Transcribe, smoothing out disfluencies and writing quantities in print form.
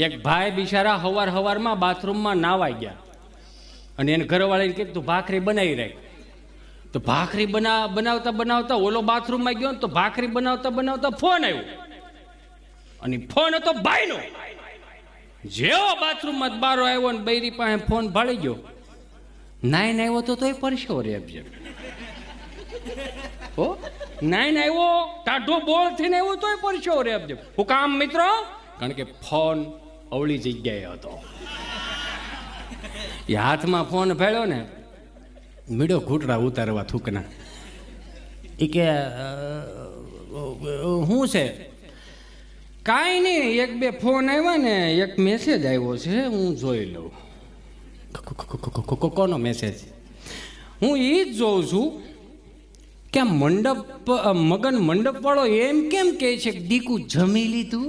એક ભાઈ બિચારા હવારમાં બાથરૂમમાં નાવાઈ ગયા અને એને ઘરવાળાને કીધું તું ભાખરી બનાવી રાખ. તો ભાખરી બનાવતા ઓલો બાથરૂમમાં ગયો ને તો ભાખરી બનાવતા ફોન આવ્યો અને ફોન હતો ભાઈનો. જેવો બાથરૂમમાં બારો આવ્યો ને બૈરી પાસે ફોન ભાળી ગયો. નાઈન આવ્યો તો તોય પરસ્યો રે આપજે. ઓ નાઈન આવ્યો ટાઢો બોળ થઈને આવ્યો તોય પરસ્યો રે આપજે. હું કામ મિત્રો, કારણ કે ફોન અવળી જગ્યાએ હતો. એ હાથમાં ફોન ભેળ્યો ને મીડો ઘૂંટડા ઉતારવા થૂકના. એ કે શું છે? કાંઈ નહીં, એક બે ફોન આવ્યા ને એક મેસેજ આવ્યો છે, હું જોઈ લઉં. કોનો મેસેજ? હું એ જ જોઉં છું કે મગન મંડપ વાળો એમ કેમ કહે છે કે દીકુ જમી લીધું?